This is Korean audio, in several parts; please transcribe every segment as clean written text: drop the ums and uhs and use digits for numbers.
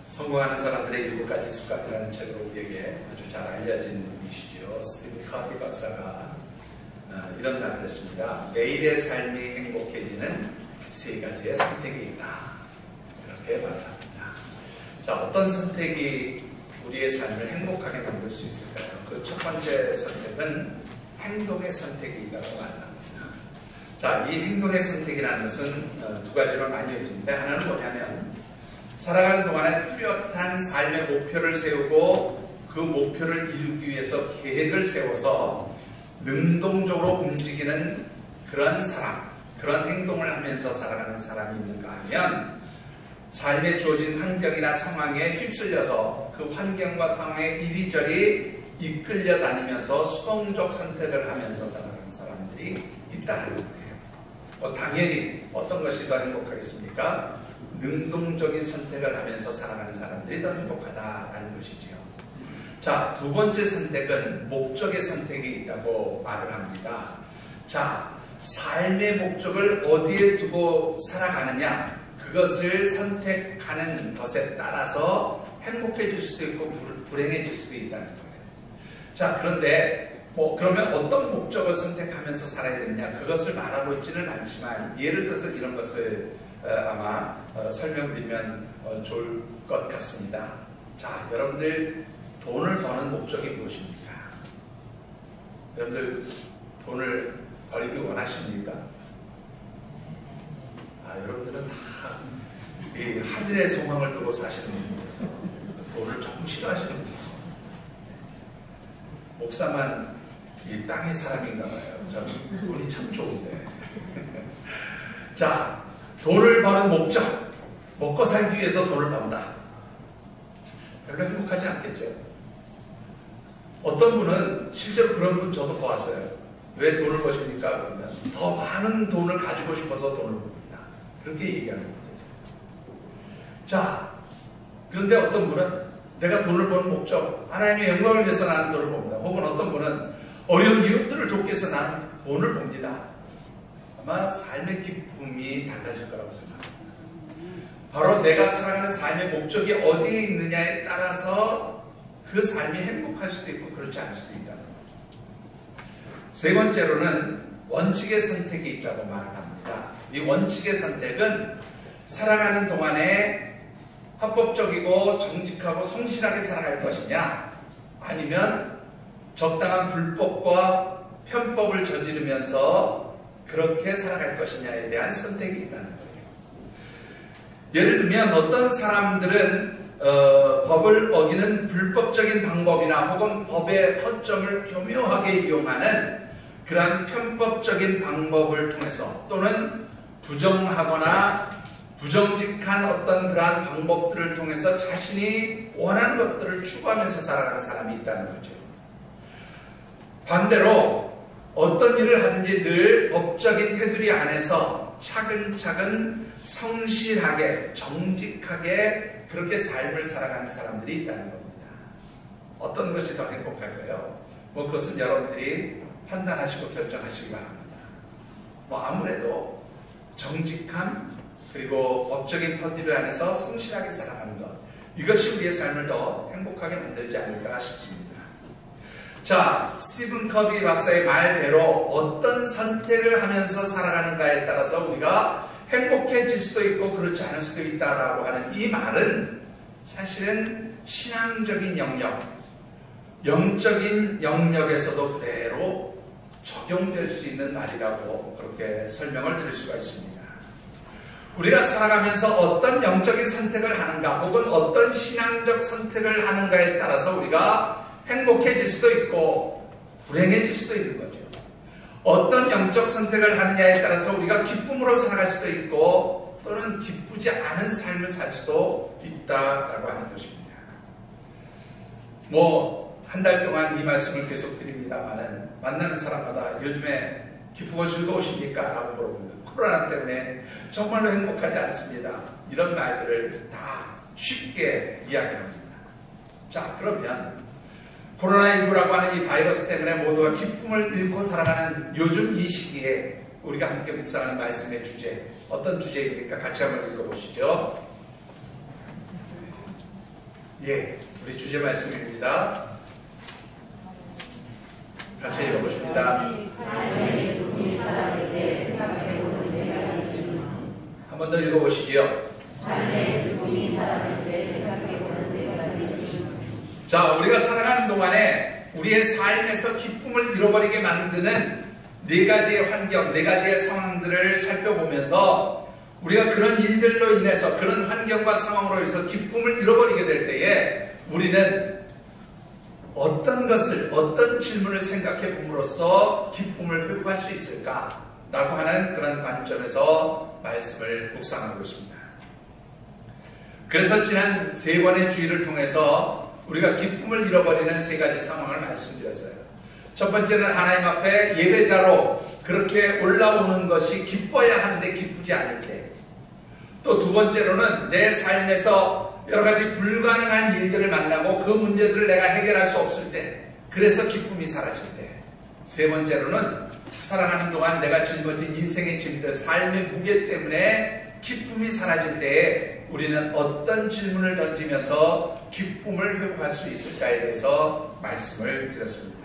성공하는 사람들의 7가지 습관이라는 책으로 우리에게 아주 잘 알려진 분이시죠. 스티븐 커비 박사가 이런 말을 했습니다. 매일의 삶이 행복해지는 3가지의 선택이 있다. 이렇게 말합니다. 자, 어떤 선택이 우리의 삶을 행복하게 만들 수 있을까요? 그 첫 번째 선택은 행동의 선택이 있다고 말합니다. 자, 이 행동의 선택이라는 것은 2가지로 나뉘어집니다. 하나는 뭐냐면 살아가는 동안에 뚜렷한 삶의 목표를 세우고 그 목표를 이루기 위해서 계획을 세워서 능동적으로 움직이는 그런 사람, 그런 행동을 하면서 살아가는 사람이 있는가 하면 삶에 주어진 환경이나 상황에 휩쓸려서 그 환경과 상황에 이리저리 이끌려 다니면서 수동적 선택을 하면서 살아가는 사람들이 있다는 거예요. 당연히 어떤 것이 더 행복하겠습니까? 능동적인 선택을 하면서 살아가는 사람들이 더 행복하다라는 것이지요. 자, 2번째 선택은 목적의 선택이 있다고 말을 합니다. 자, 삶의 목적을 어디에 두고 살아가느냐, 그것을 선택하는 것에 따라서 행복해질 수도 있고 불행해질 수도 있다는 거예요. 자, 그런데 그러면 어떤 목적을 선택하면서 살아야 되느냐, 그것을 말하고 있지는 않지만 예를 들어서 이런 것을 아마 설명드리면 좋을 것 같습니다. 자, 여러분들 돈을 버는 목적이 무엇입니까? 여러분들 돈을 벌기 원하십니까? 여러분들은 다 이 하늘의 소망을 두고 사시는 분이라서 돈을 조금 싫어하시는 분이에요. 목사만 이 땅의 사람인가 봐요. 저는 돈이 참 좋은데. 자, 돈을 버는 목적, 먹고 살기 위해서 돈을 번다. 별로 행복하지 않겠죠? 어떤 분은 실제로 그런 분 저도 보았어요. 왜 돈을 버십니까? 그러면 더 많은 돈을 가지고 싶어서 돈을 법니다. 그렇게 얘기하는 분도 있어요. 자, 그런데 어떤 분은 내가 돈을 버는 목적, 하나님의 영광을 위해서 나는 돈을 봅니다. 혹은 어떤 분은 어려운 이웃들을 돕기 위해서 나는 돈을 봅니다. 아마 삶의 기쁨이 달라질 거라고 생각합니다. 바로 내가 살아가는 삶의 목적이 어디에 있느냐에 따라서 그 삶이 행복할 수도 있고 그렇지 않을 수도 있다는 거죠. 3번째로는 원칙의 선택이 있다고 말을 합니다. 이 원칙의 선택은 살아가는 동안에 합법적이고 정직하고 성실하게 살아갈 것이냐, 아니면 적당한 불법과 편법을 저지르면서 그렇게 살아갈 것이냐에 대한 선택이 있다는 거예요. 예를 들면 어떤 사람들은 법을 어기는 불법적인 방법이나 혹은 법의 허점을 교묘하게 이용하는 그러한 편법적인 방법을 통해서 또는 부정하거나 부정직한 어떤 그러한 방법들을 통해서 자신이 원하는 것들을 추구하면서 살아가는 사람이 있다는 거죠. 반대로 어떤 일을 하든지 늘 법적인 테두리 안에서 차근차근 성실하게 정직하게 그렇게 삶을 살아가는 사람들이 있다는 겁니다. 어떤 것이 더 행복할까요? 그것은 여러분들이 판단하시고 결정하시기 바랍니다. 아무래도 정직함 그리고 법적인 테두리 안에서 성실하게 살아가는 것, 이것이 우리의 삶을 더 행복하게 만들지 않을까 싶습니다. 자, 스티븐 커비 박사의 말대로 어떤 선택을 하면서 살아가는가에 따라서 우리가 행복해질 수도 있고 그렇지 않을 수도 있다라고 하는 이 말은 사실은 신앙적인 영역, 영적인 영역에서도 그대로 적용될 수 있는 말이라고 그렇게 설명을 드릴 수가 있습니다. 우리가 살아가면서 어떤 영적인 선택을 하는가 혹은 어떤 신앙적 선택을 하는가에 따라서 우리가 행복해질 수도 있고 불행해질 수도 있는 거죠. 어떤 영적 선택을 하느냐에 따라서 우리가 기쁨으로 살아갈 수도 있고 또는 기쁘지 않은 삶을 살 수도 있다라고 하는 것입니다. 한 달 동안 이 말씀을 계속 드립니다만은 만나는 사람마다 요즘에 기쁘고 즐거우십니까? 라고 물어봅니다. 코로나 때문에 정말로 행복하지 않습니다. 이런 말들을 다 쉽게 이야기합니다. 자, 그러면 코로나19라고 하는 이 바이러스 때문에 모두가 기쁨을 잃고 살아가는 요즘 이 시기에 우리가 함께 묵상하는 말씀의 주제, 어떤 주제입니까? 같이 한번 읽어보시죠. 예, 우리 주제 말씀입니다. 같이 읽어보십니다. 한 번 더 읽어보시지요. 자, 우리가 살아가는 동안에 우리의 삶에서 기쁨을 잃어버리게 만드는 네 가지의 환경, 네 가지의 상황들을 살펴보면서 우리가 그런 일들로 인해서, 그런 환경과 상황으로 인해서 기쁨을 잃어버리게 될 때에 우리는 어떤 것을, 어떤 질문을 생각해 봄으로써 기쁨을 회복할 수 있을까? 라고 하는 그런 관점에서 말씀을 묵상하고 있습니다. 그래서 지난 3번의 주의를 통해서 우리가 기쁨을 잃어버리는 3가지 상황을 말씀드렸어요. 첫 번째는 하나님 앞에 예배자로 그렇게 올라오는 것이 기뻐야 하는데 기쁘지 않을 때, 또 두 번째로는 내 삶에서 여러 가지 불가능한 일들을 만나고 그 문제들을 내가 해결할 수 없을 때, 그래서 기쁨이 사라질 때, 세 번째로는 살아가는 동안 내가 짊어진 인생의 짐들, 삶의 무게 때문에 기쁨이 사라질 때에 우리는 어떤 질문을 던지면서 기쁨을 회복할 수 있을까에 대해서 말씀을 드렸습니다.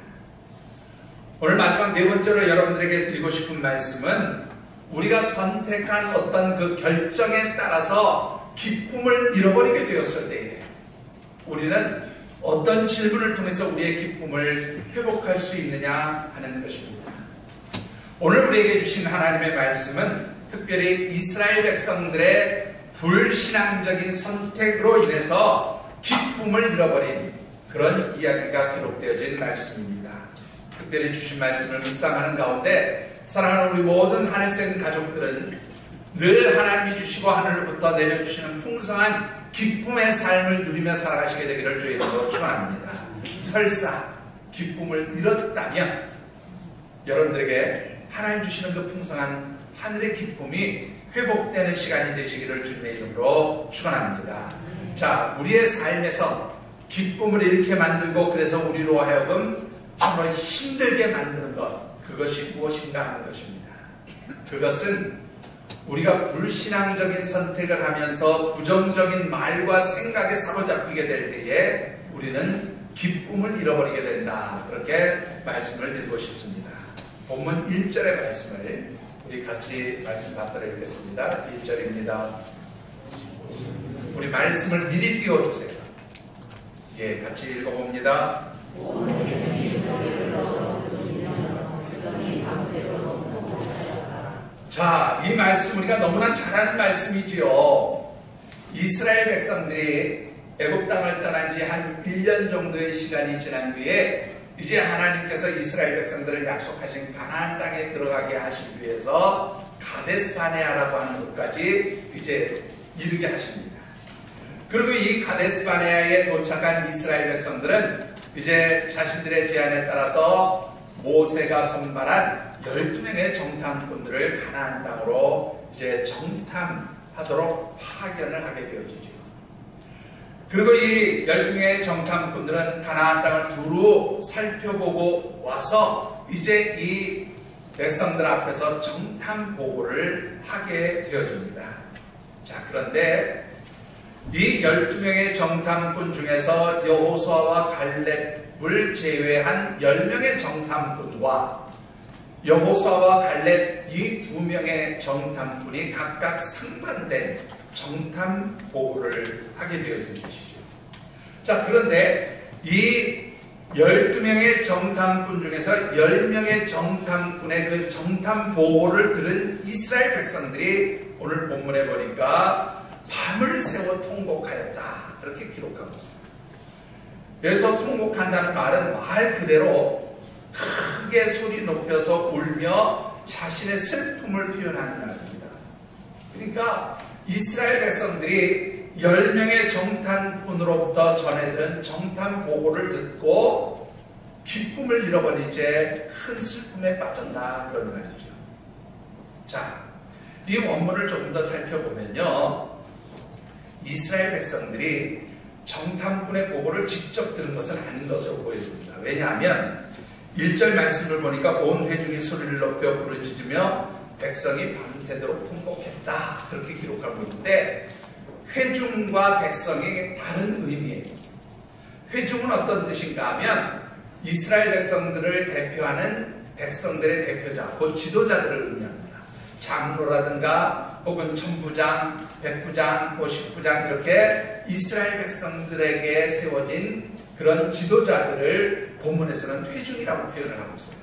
오늘 마지막 4번째로 여러분들에게 드리고 싶은 말씀은 우리가 선택한 어떤 그 결정에 따라서 기쁨을 잃어버리게 되었을 때에 우리는 어떤 질문을 통해서 우리의 기쁨을 회복할 수 있느냐 하는 것입니다. 오늘 우리에게 주신 하나님의 말씀은 특별히 이스라엘 백성들의 불신앙적인 선택으로 인해서 기쁨을 잃어버린 그런 이야기가 기록되어진 말씀입니다. 특별히 주신 말씀을 묵상하는 가운데 사랑하는 우리 모든 하늘생 가족들은 늘 하나님이 주시고 하늘로부터 내려주시는 풍성한 기쁨의 삶을 누리며 살아가시게 되기를 주의 이름으로 축원합니다. 설사 기쁨을 잃었다면 여러분들에게 하나님 주시는 그 풍성한 하늘의 기쁨이 회복되는 시간이 되시기를 주님의 이름으로 축원합니다. 자, 우리의 삶에서 기쁨을 잃게 만들고 그래서 우리로 하여금 정말 힘들게 만드는 것, 그것이 무엇인가 하는 것입니다. 그것은 우리가 불신앙적인 선택을 하면서 부정적인 말과 생각에 사로잡히게 될 때에 우리는 기쁨을 잃어버리게 된다. 그렇게 말씀을 드리고 싶습니다. 본문 1절의 말씀을 우리 같이 말씀 받들어 읽겠습니다. 1절입니다. 우리 말씀을 미리 띄워주세요. 예, 같이 읽어봅니다. 자, 이 말씀 우리가 너무나 잘 아는 말씀이지요. 이스라엘 백성들이 애굽 땅을 떠난 지 한 1년 정도의 시간이 지난 뒤에 이제 하나님께서 이스라엘 백성들을 약속하신 가나안 땅에 들어가게 하시기 위해서 가데스 바네아라고 하는 곳까지 이제 이르게 하십니다. 그리고 이 가데스 바네아에 도착한 이스라엘 백성들은 이제 자신들의 제안에 따라서 모세가 선발한 12명의 정탐꾼들을 가나안 땅으로 이제 정탐하도록 파견을 하게 되어지죠. 그리고 이 12명의 정탐꾼들은 가나안 땅을 두루 살펴보고 와서 이제 이 백성들 앞에서 정탐 보고를 하게 되어집니다. 자, 그런데 이 12명의 정탐꾼 중에서 여호수아와 갈렙을 제외한 10명의 정탐꾼과 여호수아와 갈렙 이 2명의 정탐꾼이 각각 상반된 정탐 보고를 하게 되어진 것이죠. 자, 그런데 이 12명의 정탐꾼 중에서 10명의 정탐꾼의 그 정탐 보고를 들은 이스라엘 백성들이 오늘 본문에 보니까 밤을 새워 통곡하였다. 그렇게 기록한 것입니다. 여기서 통곡한다는 말은 말 그대로 크게 소리 높여서 울며 자신의 슬픔을 표현하는 말입니다. 그러니까 이스라엘 백성들이 10명의 정탐꾼으로부터 전해들은 정탐 보고를 듣고 기쁨을 잃어버린 채 큰 슬픔에 빠졌다. 그런 말이죠. 자, 이 원문을 조금 더 살펴보면요, 이스라엘 백성들이 정탐꾼의 보고를 직접 들은 것은 아닌 것으로 보여집니다. 왜냐하면 1절 말씀을 보니까 온 회중이 소리를 높여 부르짖으며 백성이 밤새도록 통곡했다. 그렇게 기록하고 있는데 회중과 백성이 다른 의미예요. 회중은 어떤 뜻인가 하면 이스라엘 백성들을 대표하는 백성들의 대표자, 곧 지도자들을 의미합니다. 장로라든가 혹은 천부장, 백부장, 50부장 이렇게 이스라엘 백성들에게 세워진 그런 지도자들을 본문에서는 회중이라고 표현을 하고 있어요.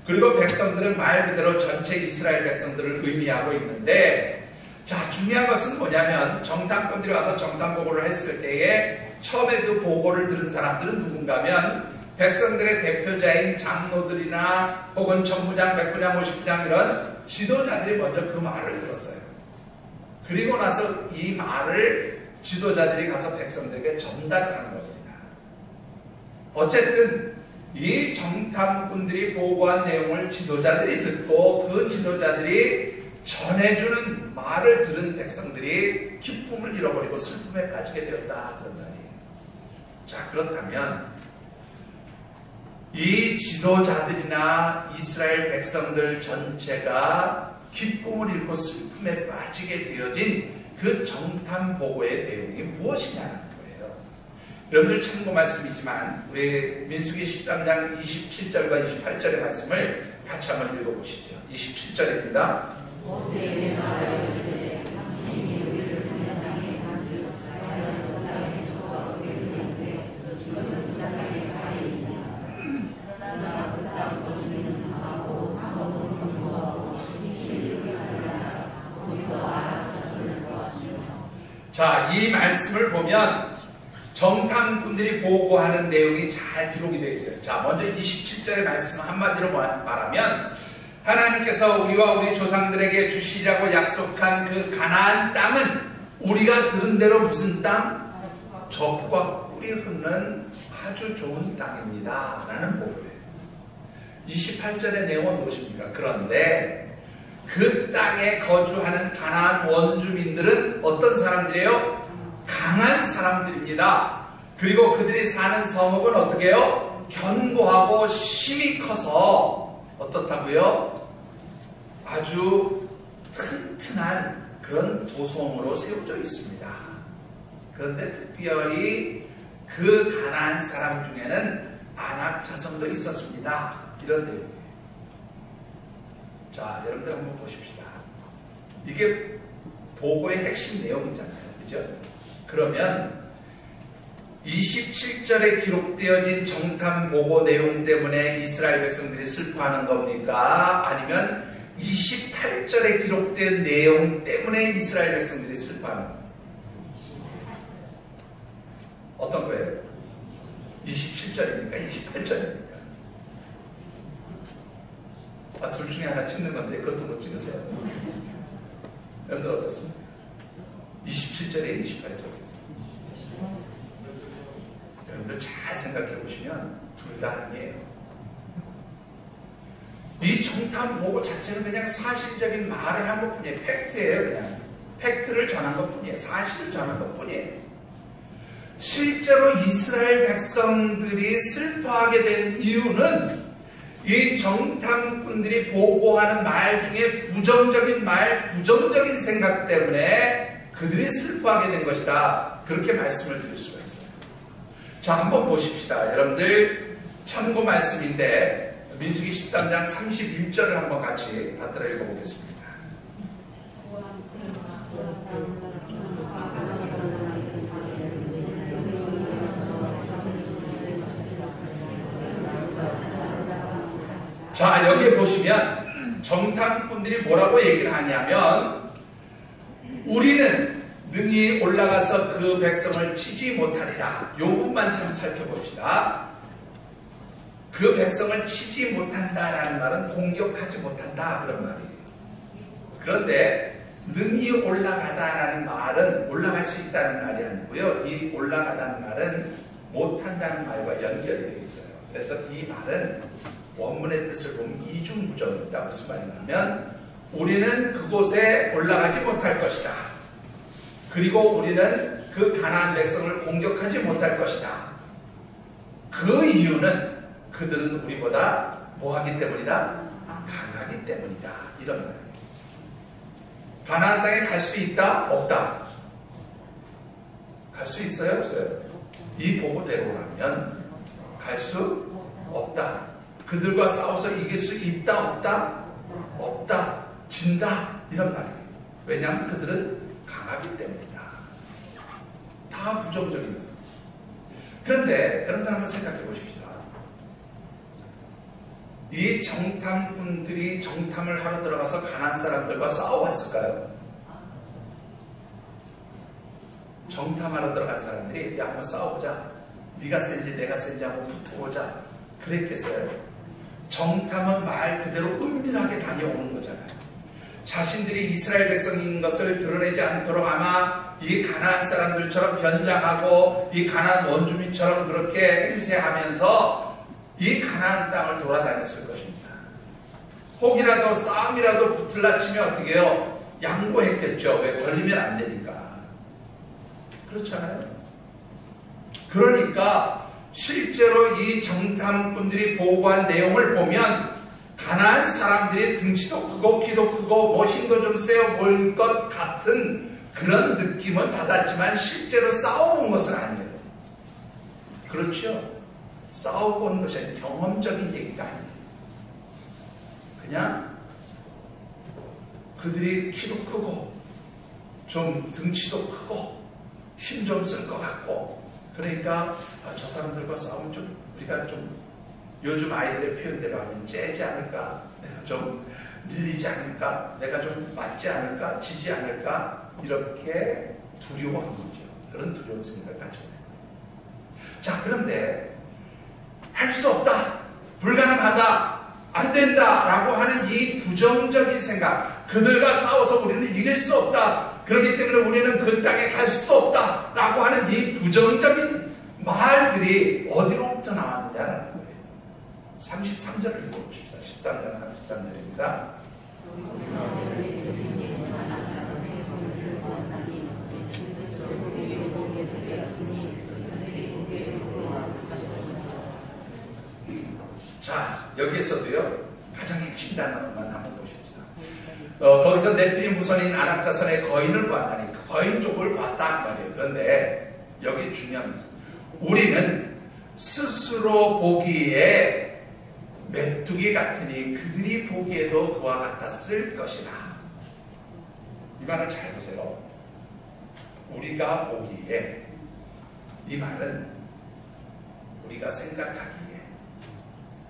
그리고 백성들은 말 그대로 전체 이스라엘 백성들을 의미하고 있는데, 자, 중요한 것은 뭐냐면 정탐꾼들이 와서 정탐 보고를 했을 때에 처음에 그 보고를 들은 사람들은 누군가 하면 백성들의 대표자인 장로들이나 혹은 천부장, 백부장, 50부장 이런 지도자들이 먼저 그 말을 들었어요. 그리고 나서 이 말을 지도자들이 가서 백성들에게 전달을 한 겁니다. 어쨌든 이 정탐꾼들이 보고한 내용을 지도자들이 듣고 그 지도자들이 전해주는 말을 들은 백성들이 기쁨을 잃어버리고 슬픔에 빠지게 되었다, 그런 말이에요. 자, 그렇다면 이 지도자들이나 이스라엘 백성들 전체가 기쁨을 잃고 슬픔에 빠지게 되어진 그 정탐 보고의 내용이 무엇이냐는 거예요. 여러분들 참고 말씀이지만 우리 민수기 13장 27절과 28절의 말씀을 같이 한번 읽어보시죠. 27절입니다. 자, 이 말씀을 보면 정탐꾼들이 보고하는 내용이 잘 기록이 되어 있어요. 자, 먼저 27절의 말씀 한마디로 말하면 하나님께서 우리와 우리 조상들에게 주시리라고 약속한 그 가나안 땅은 우리가 들은 대로 무슨 땅? 젖과 꿀이 흐르는 아주 좋은 땅입니다 라는 보고예요. 28절의 내용은 무엇입니까? 그런데 그 땅에 거주하는 가나안 원주민들은 어떤 사람들이에요? 강한 사람들입니다. 그리고 그들이 사는 성읍은 어떻게 해요? 견고하고 심이 커서 어떻다고요? 아주 튼튼한 그런 도성으로 세워져 있습니다. 그런데 특별히 그 가나안 사람 중에는 아낙 자손도 있었습니다. 이런 내용이에요. 자, 여러분들 한번 보십시다. 이게 보고의 핵심 내용이잖아요. 그죠? 그러면 27절에 기록되어진 정탐 보고 내용 때문에 이스라엘 백성들이 슬퍼하는 겁니까? 아니면 28절에 기록된 내용 때문에 이스라엘 백성들이 슬퍼하는 겁니까? 어떤 거예요? 27절입니까? 28절입니까? 둘 중에 하나 찍는 건데 그것도 못 찍으세요. 여러분들 어떻습니까? 27절에 28절. 여러분들 잘 생각해 보시면 둘 다 아니에요. 이 정탐 보고 자체는 그냥 사실적인 말을 한 것뿐이에요. 팩트예요. 그냥 팩트를 전한 것뿐이에요. 사실을 전한 것뿐이에요. 실제로 이스라엘 백성들이 슬퍼하게 된 이유는 이 정탐꾼들이 보고하는 말 중에 부정적인 말, 부정적인 생각 때문에 그들이 슬퍼하게 된 것이다. 그렇게 말씀을 드릴 수가 있어요. 자, 한번 보십시다. 여러분들 참고 말씀인데 민수기 13장 31절을 한번 같이 받들어 읽어보겠습니다. 자, 여기에 보시면 정탐꾼들이 뭐라고 얘기를 하냐면 우리는 능히 올라가서 그 백성을 치지 못하리라. 요 부분만 참 살펴봅시다. 그 백성을 치지 못한다라는 말은 공격하지 못한다 그런 말이에요. 그런데 능히 올라가다라는 말은 올라갈 수 있다는 말이 아니고요. 이 올라가다는 말은 못한다는 말과 연결이 되어 있어요. 그래서 이 말은 원문의 뜻을 보면 이중부정입니다. 무슨 말이냐면 우리는 그곳에 올라가지 못할 것이다. 그리고 우리는 그 가나안 백성을 공격하지 못할 것이다. 그 이유는 그들은 우리보다 뭐하기 때문이다? 강하기 때문이다. 이런 말입니다. 가나안 땅에 갈 수 있다? 없다? 갈 수 있어요? 없어요? 이 보고대로라면 갈 수 없다. 그들과 싸워서 이길 수 있다 없다? 없다. 진다. 이런 말이에요. 왜냐하면 그들은 강하기 때문이다. 다 부정적입니다. 그런데 여러분들 한번 생각해 보십시다. 이 정탐꾼들이 정탐을 하러 들어가서 가나안 사람들과 싸워왔을까요? 정탐하러 들어간 사람들이 야 한번 싸워보자. 네가 센지 내가 센지 한번 붙어보자. 그랬겠어요? 정탐은 말 그대로 은밀하게 다녀오는 거잖아요. 자신들이 이스라엘 백성인 것을 드러내지 않도록 아마 이 가나안 사람들처럼 변장하고 이 가나안 원주민처럼 그렇게 행세하면서 이 가나안 땅을 돌아다녔을 것입니다. 혹이라도 싸움이라도 붙을라 치면 어떻게 해요? 양보했겠죠. 왜? 걸리면 안 되니까. 그렇잖아요. 그러니까 실제로 이 정탐꾼들이 보고한 내용을 보면 가나안 사람들이 등치도 크고 키도 크고 뭐 힘도 좀 세어 보일 것 같은 그런 느낌은 받았지만 실제로 싸워본 것은 아니에요. 그렇죠? 싸워본 것은 경험적인 얘기가 아니에요. 그냥 그들이 키도 크고 좀 등치도 크고 힘 좀 쓸 것 같고 그러니까 저 사람들과 싸우면 좀 우리가 좀 요즘 아이들의 표현대로 하면 째지 않을까? 내가 좀 밀리지 않을까? 내가 좀 맞지 않을까? 지지 않을까? 이렇게 두려워한 거죠. 그런 두려운 생각을 가져요. 자, 그런데 할 수 없다, 불가능하다, 안 된다 라고 하는 이 부정적인 생각, 그들과 싸워서 우리는 이길 수 없다, 그렇기 때문에 우리는 그 땅에 갈 수도 없다 라고 하는 이 부정적인 말들이 어디로부터 나왔느냐는 거예요. 33절을 읽어보십시다. 13절 33절입니다. 자, 여기에서도요 가장 핵심 단어만 한번 보십시다. 거기서 네피림 후손인 아낙 자손의 거인을 보았다니 그 거인 쪽을 봤다 그 말이에요. 그런데 여기 중요한 것은 우리는 스스로 보기에 메뚜기 같으니 그들이 보기에도 그와 같았을 것이라. 이 말을 잘 보세요. 우리가 보기에, 이 말은 우리가 생각하기에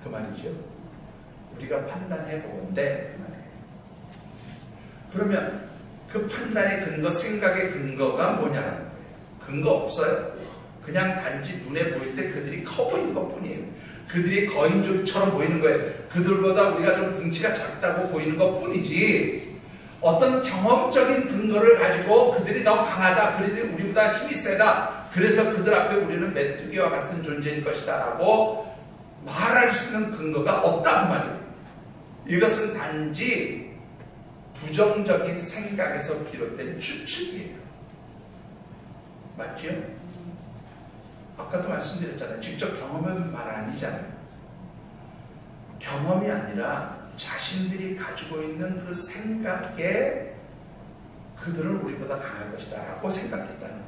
그 말이죠. 우리가 판단해 보건대 그 말이에요. 그러면 그 판단의 근거, 생각의 근거가 뭐냐는 거예요. 근거 없어요. 그냥 단지 눈에 보일 때 그들이 커 보이는 것 뿐이에요. 그들이 거인족처럼 보이는 거예요. 그들보다 우리가 좀 등치가 작다고 보이는 것 뿐이지 어떤 경험적인 근거를 가지고 그들이 더 강하다, 그들이 우리보다 힘이 세다, 그래서 그들 앞에 우리는 메뚜기와 같은 존재일 것이다 라고 말할 수 있는 근거가 없다 그 말이에요. 이것은 단지 부정적인 생각에서 비롯된 추측이에요. 맞죠? 아까도 말씀드렸잖아요. 직접 경험은 말 아니잖아요. 경험이 아니라 자신들이 가지고 있는 그 생각에 그들은 우리보다 강할 것이다 라고 생각했다는 거예요.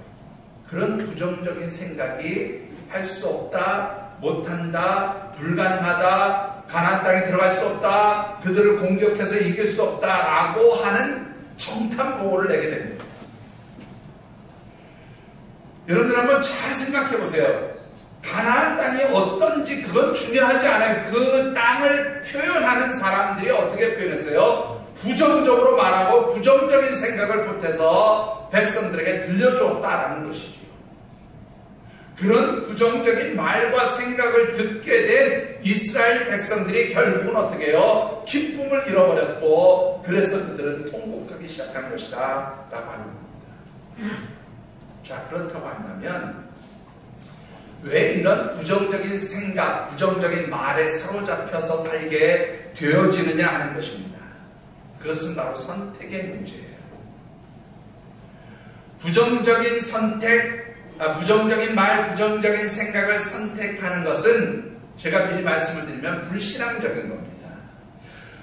그런 부정적인 생각이 할 수 없다, 못한다, 불가능하다, 가나안 땅에 들어갈 수 없다, 그들을 공격해서 이길 수 없다 라고 하는 정탐 보고를 내게 됩니다. 여러분들 한번 잘 생각해 보세요. 가나안 땅이 어떤지 그건 중요하지 않아요. 그 땅을 표현하는 사람들이 어떻게 표현했어요? 부정적으로 말하고 부정적인 생각을 보태서 백성들에게 들려주었다라는 것이지요. 그런 부정적인 말과 생각을 듣게 된 이스라엘 백성들이 결국은 어떻게 해요? 기쁨을 잃어버렸고 그래서 그들은 통곡하기 시작한 것이다 라고 하는 겁니다. 자, 그렇다고 한다면 왜 이런 부정적인 생각, 부정적인 말에 사로잡혀서 살게 되어지느냐 하는 것입니다. 그것은 바로 선택의 문제예요. 부정적인 선택, 부정적인 말, 부정적인 생각을 선택하는 것은 제가 미리 말씀을 드리면 불신앙적인 겁니다.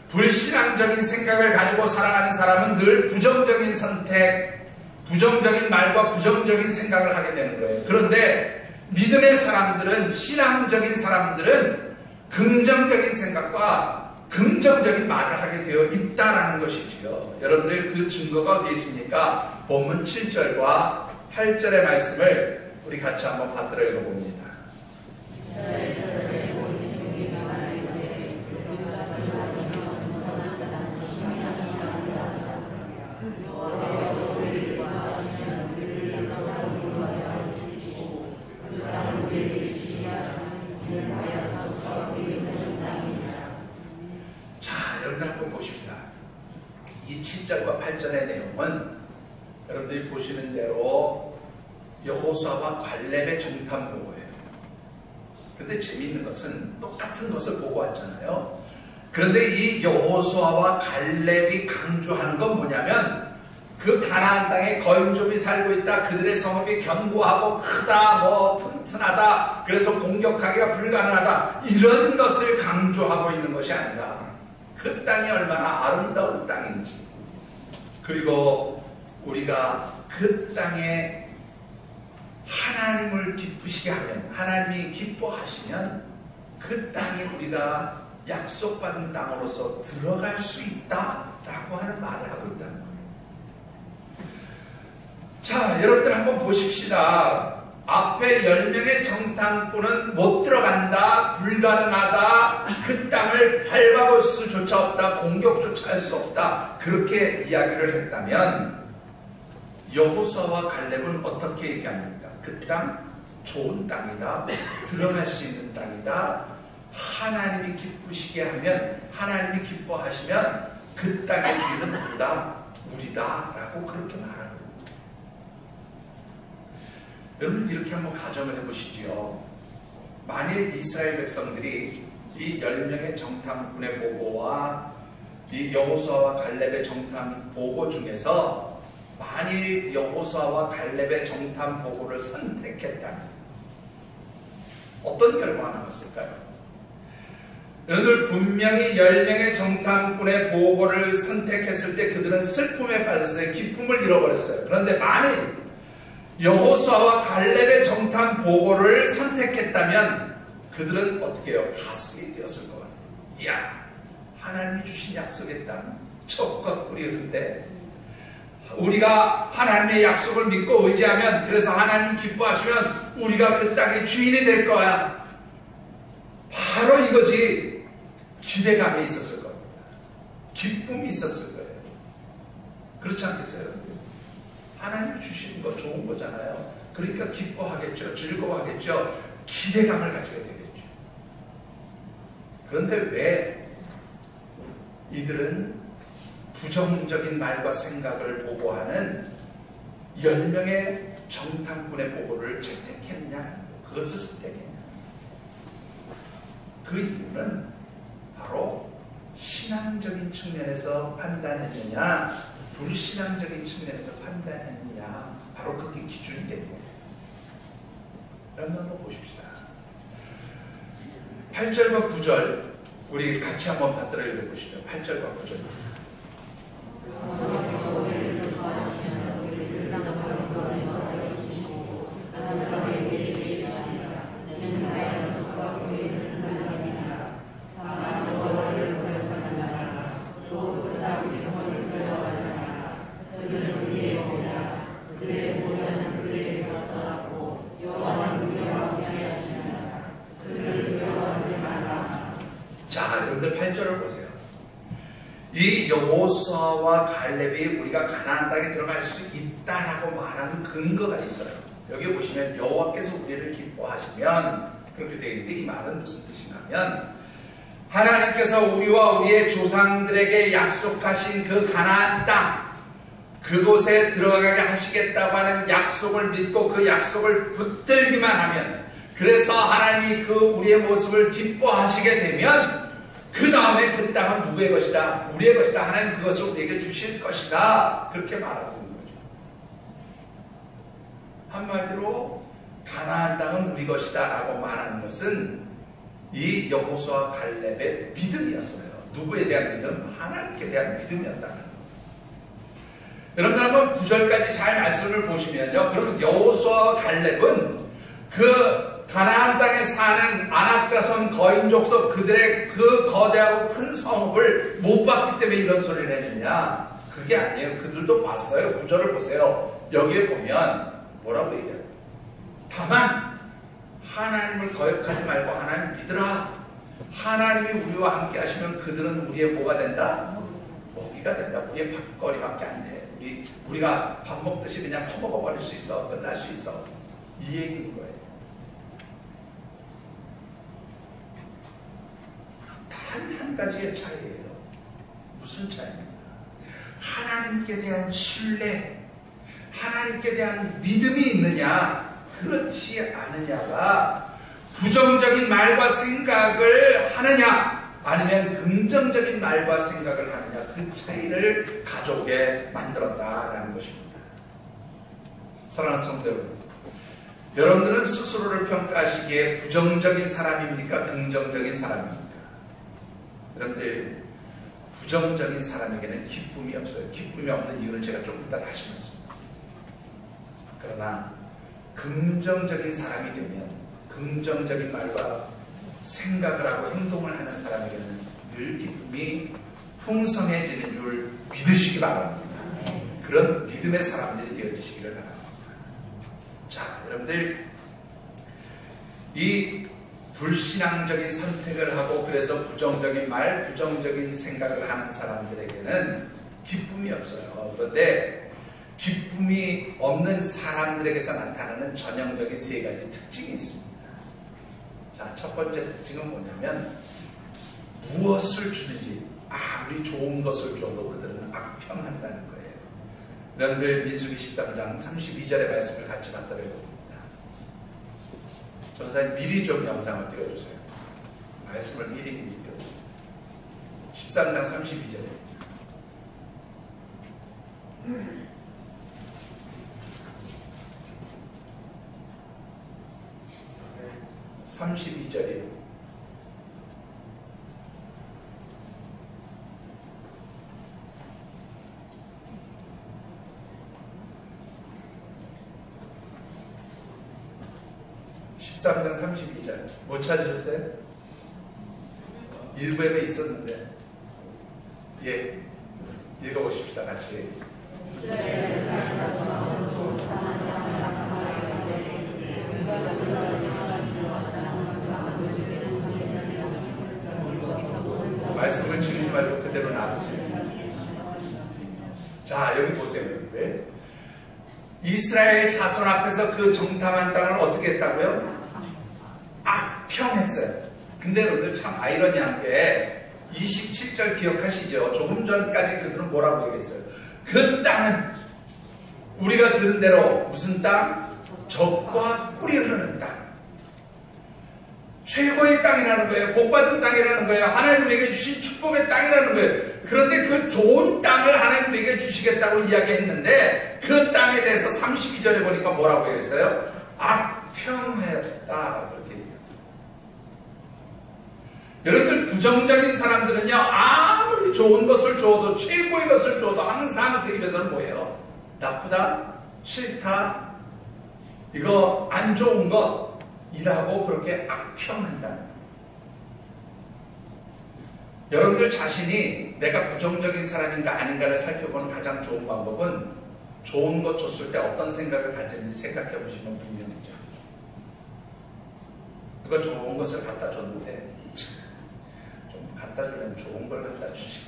불신앙적인 생각을 가지고 살아가는 사람은 늘 부정적인 선택, 부정적인 말과 부정적인 생각을 하게 되는 거예요. 그런데 믿음의 사람들은, 신앙적인 사람들은 긍정적인 생각과 긍정적인 말을 하게 되어 있다는 것이지요. 여러분들 그 증거가 어디 있습니까? 본문 7절과 8절의 말씀을 우리 같이 한번 받들어 읽어봅니다. 이 7절과 8절의 내용은 여러분들이 보시는 대로 여호수아와 갈렙의 정탐 보고예요. 그런데 재미있는 것은 똑같은 것을 보고 왔잖아요. 그런데 이 여호수아와 갈렙이 강조하는 건 뭐냐면 그 가나안 땅에 거인족이 살고 있다. 그들의 성읍이 견고하고 크다, 튼튼하다. 그래서 공격하기가 불가능하다. 이런 것을 강조하고 있는 것이 아니라 그 땅이 얼마나 아름다운 땅인지, 그리고 우리가 그 땅에 하나님을 기쁘시게 하면, 하나님이 기뻐하시면 그 땅이 우리가 약속받은 땅으로서 들어갈 수 있다라고 하는 말을 하고 있다는 거예요. 자, 여러분들 한번 보십시다. 앞에 10명의 정탐꾼은 못 들어간다, 불가능하다, 그 땅을 밟아볼 수조차 없다, 공격조차 할 수 없다, 그렇게 이야기를 했다면 여호수아와 갈렙은 어떻게 얘기합니까? 그 땅 좋은 땅이다, 들어갈 수 있는 땅이다, 하나님이 기쁘시게 하면, 하나님이 기뻐하시면 그 땅의 주인은 누구다? 우리다 라고 그렇게 말합니다. 여러분 이렇게 한번 가정을 해보시지요. 만일 이스라엘 백성들이 이 10명의 정탐꾼의 보고와 이 여호수아와 갈렙의 정탐 보고 중에서 만일 여호수아와 갈렙의 정탐 보고를 선택했다면 어떤 결과가 나왔을까요? 여러분들 분명히 10명의 정탐꾼의 보고를 선택했을 때 그들은 슬픔에 빠졌어요. 기쁨을 잃어버렸어요. 그런데 만일 여호수아와 갈렙의 정탐 보고를 선택했다면 그들은 어떻게 해요? 가슴이 뛰었을 것 같아요. 이야, 하나님이 주신 약속의 땅 젖과 꿀이 흐르는데 우리가 하나님의 약속을 믿고 의지하면, 그래서 하나님 기뻐하시면 우리가 그 땅의 주인이 될 거야. 바로 이거지. 기대감이 있었을 겁니다. 기쁨이 있었을 거예요. 그렇지 않겠어요? 하나님이 주시는 거 좋은 거잖아요. 그러니까 기뻐하겠죠. 즐거워하겠죠. 기대감을 가지게 되겠죠. 그런데 왜 이들은 부정적인 말과 생각을 보고하는 10명의 정탐꾼의 보고를 채택했냐? 그것을 선택했냐? 그 이유는 바로 신앙적인 측면에서 판단했느냐, 불신앙적인 측면에서 판단했느냐, 바로 그게 기준이 되는 거예요. 여러분 한번 보십시다. 8절과 9절 우리 같이 한번 받들어 읽어보시죠. 8절과 9절. 여러분들 8절을 보세요. 이 여호수아와 갈렙이 우리가 가나안 땅에 들어갈 수 있다라고 말하는 근거가 있어요. 여기 보시면 여호와께서 우리를 기뻐하시면, 그렇게 되어 있는데 이 말은 무슨 뜻이냐면 하나님께서 우리와 우리의 조상들에게 약속하신 그 가나안 땅, 그곳에 들어가게 하시겠다고 하는 약속을 믿고 그 약속을 붙들기만 하면, 그래서 하나님이 그 우리의 모습을 기뻐하시게 되면 그 다음에 그 땅은 누구의 것이다? 우리의 것이다. 하나님 그것을 우리에게 주실 것이다. 그렇게 말하고 있는 거죠. 한마디로 가나안 땅은 우리 것이다 라고 말하는 것은 이 여호수아 갈렙의 믿음이었어요. 누구에 대한 믿음? 하나님께 대한 믿음이었다는 거예요. 여러분들 한번 9절까지 잘 말씀을 보시면요, 그러면 여호수아와 갈렙은 그 가나안 땅에 사는 안악자손 거인족속 그들의 그 거대하고 큰 성읍을 못 봤기 때문에 이런 소리를 했느냐? 그게 아니에요. 그들도 봤어요. 구절을 보세요. 여기에 보면 뭐라고 얘기해요? 다만 하나님을 거역하지 말고 하나님 믿으라. 하나님이 우리와 함께 하시면 그들은 우리의 뭐가 된다? 먹이가 된다. 우리의 밥거리밖에 안 돼. 우리가 밥 먹듯이 그냥 퍼먹어버릴 수 있어. 끝날 수 있어. 이 얘기인 거예요. 단 한 가지의 차이예요. 무슨 차이입니까? 하나님께 대한 신뢰, 하나님께 대한 믿음이 있느냐, 그렇지 않느냐가 부정적인 말과 생각을 하느냐, 아니면 긍정적인 말과 생각을 하느냐, 그 차이를 가져오게 만들었다라는 것입니다. 사랑하는 성도 여러분, 여러분들은 스스로를 평가하시기에 부정적인 사람입니까? 긍정적인 사람입니까? 여러분들, 부정적인 사람에게는 기쁨이 없어요. 기쁨이 없는 이유를 제가 조금 이따 다시 말씀드립니다. 그러나 긍정적인 사람이 되면 긍정적인 말과 생각을 하고 행동을 하는 사람에게는 늘 기쁨이 풍성해지는 줄 믿으시기 바랍니다. 그런 믿음의 사람들이 되어주시기를 바랍니다. 자, 여러분들, 이 불신앙적인 선택을 하고 그래서 부정적인 말, 부정적인 생각을 하는 사람들에게는 기쁨이 없어요. 그런데 기쁨이 없는 사람들에게서 나타나는 전형적인 세 가지 특징이 있습니다. 자, 첫 번째 특징은 뭐냐면 무엇을 주든지 아무리 좋은 것을 줘도 그들은 악평한다는 거예요. 여러분들, 민수기 13장 32절의 말씀을 같이 받들어 봅니다. 전사님 미리 좀 영상을 띄워주세요. 말씀을 미리 띄워주세요. 13장 32절에 32절이에요. (13장 32절) 못 찾으셨어요? 일부에 있었는데, 예, 읽어보십시다 같이. 말씀을 줄이지 말고 그대로 놔두세요. 자, 여기 보세요. 여러분들, 이스라엘 자손 앞에서 그 정탐한 땅을 어떻게 했다고요? 악평했어요. 근데 여러분들 참 아이러니한 게 27절 기억하시죠? 조금 전까지 그들은 뭐라고 얘기했어요? 그 땅은 우리가 들은 대로 무슨 땅? 젖과 꿀이 흐르는 땅. 최고의 땅이라는 거예요. 복받은 땅이라는 거예요. 하나님에게 주신 축복의 땅이라는 거예요. 그런데 그 좋은 땅을 하나님에게 주시겠다고 이야기했는데 그 땅에 대해서 32절에 보니까 뭐라고 했어요? 악평하였다. 그렇게 얘기해요. 여러분들, 부정적인 사람들은요, 아무리 좋은 것을 줘도, 최고의 것을 줘도 항상 그 입에서는 뭐예요? 나쁘다, 싫다, 이거 안 좋은 것이라고 그렇게 악평한다. 여러분들 자신이 내가 부정적인 사람인가 아닌가를 살펴보는 가장 좋은 방법은 좋은 것 줬을 때 어떤 생각을 가지는지 생각해 보시면 분명해져. 누가 좋은 것을 갖다 줬는데 좀 갖다 주려면 좋은 걸 갖다 주지.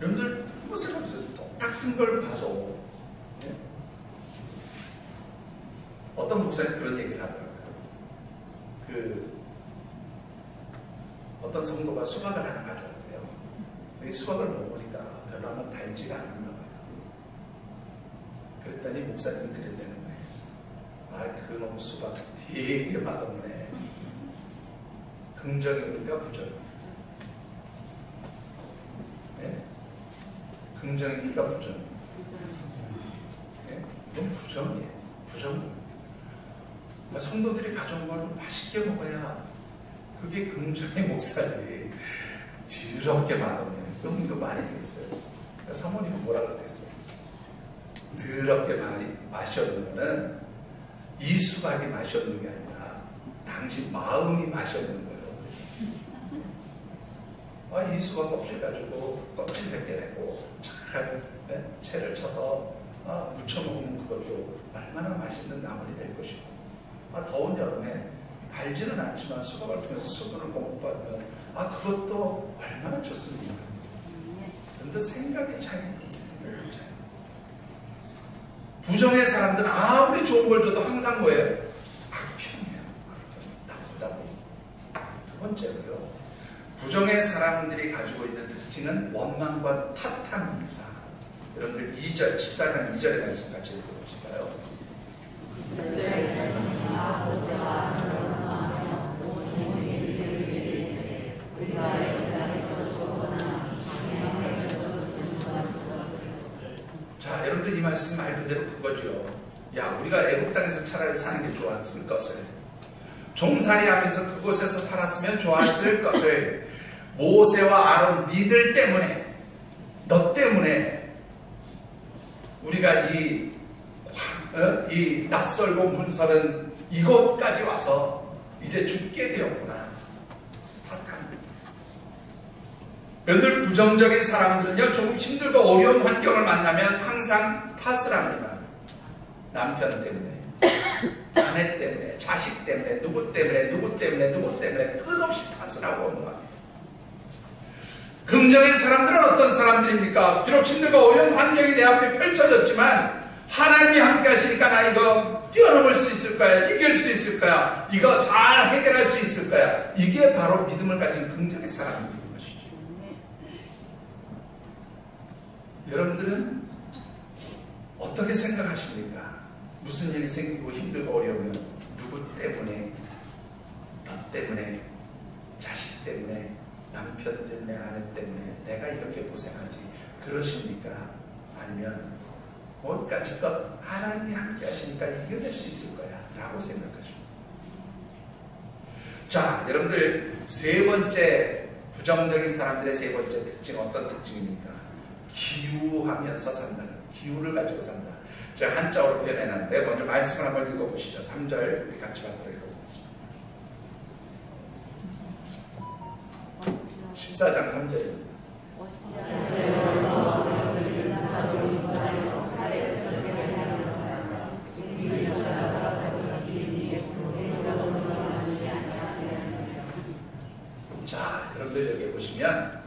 여러분들 한번 생각해보세요. 똑같은 걸 봐도, 예? 어떤 목사님 그런 얘기를 하더라고요. 어떤 성도가 수박을 하나 가져왔대요. 이 수박을 먹으니까 별로 한번 달지가 않았나 봐요. 그랬더니 목사님이 그랬다는 거예요. 아, 그놈 수박 되게 맛없네. 긍정입니까, 부정입니까? 네? 긍정입니까, 부정입니까? 네? 이건 부정이에요. 부정. 성도들이 가져온 걸 맛있게 먹어야 그게 긍정의 목살이 더럽게 맛없네. 그럼 이거 많이 되겠어요. 사모님은 뭐라 그랬어요? 더럽게 맛이 없는 거는 이 수박이 맛이 없는 게 아니라 당신 마음이 맛이 없는 거예요. 이 수박 껍질 가지고 껍질 벗겨내고 잘 채를 쳐서 무쳐 먹으면 그것도 얼마나 맛있는 나물이 될 것이고, 더운 여름에 달지는 않지만 수박을 통해서 수분을 공급받으면 그것도 얼마나 좋습니까? 그런데 생각의 차이입니다. 생각의 차이. 부정의 사람들은 아무리 좋은 걸 줘도 항상 뭐예요? 악평이에요. 나쁘다고. 두 번째로요, 부정의 사람들이 가지고 있는 특징은 원망과 탓함입니다. 여러분들 2절, 14장 2절의 말씀 같이 읽어보실까요? 자, 여러분들 이 말씀 말 그대로 그거죠. 야, 우리가 애국 땅에서 차라리 사는 게 좋았을 것을, 종살이 하면서 그곳에서 살았으면 좋았을 것을, 모세와 아론 니들 때문에, 너 때문에 우리가 이 낯설고 문서는 이곳까지 와서 이제 죽게 되었구나. 탓합니다. 여러분들 부정적인 사람들은요, 조금 힘들고 어려운 환경을 만나면 항상 탓을 합니다. 남편 때문에, 아내 때문에, 자식 때문에, 누구 때문에 끝없이 탓을 하고 오는 겁니다. 긍정의 사람들은 어떤 사람들입니까? 비록 힘들고 어려운 환경이 내 앞에 펼쳐졌지만 하나님이 함께 하시니까 나 이거 뛰어넘을 수 있을 거야, 이길 수 있을 거야, 이거 잘 해결할 수 있을 거야. 이게 바로 믿음을 가진 긍정의 사람인 것이죠. 여러분들은 어떻게 생각하십니까? 무슨 일이 생기고 힘들고 어려우면 누구 때문에, 너 때문에, 자식 때문에, 남편 때문에, 아내 때문에 내가 이렇게 고생하지 그러십니까? 아니면 뭐까지껏 하나님이 함께 하시니까 이겨낼 수 있을 거야 라고 생각하십니다. 자, 여러분들 세 번째, 부정적인 사람들의 세 번째 특징, 어떤 특징입니까? 기우하면서 산다는, 기우를 가지고 산다. 제가 한자어로 표현해놨는데 먼저 말씀을 한번 읽어보시죠. 3절 우리 같이 받들어 읽어보겠습니다. 14장 3절입니다. 자, 여러분들 여기 보시면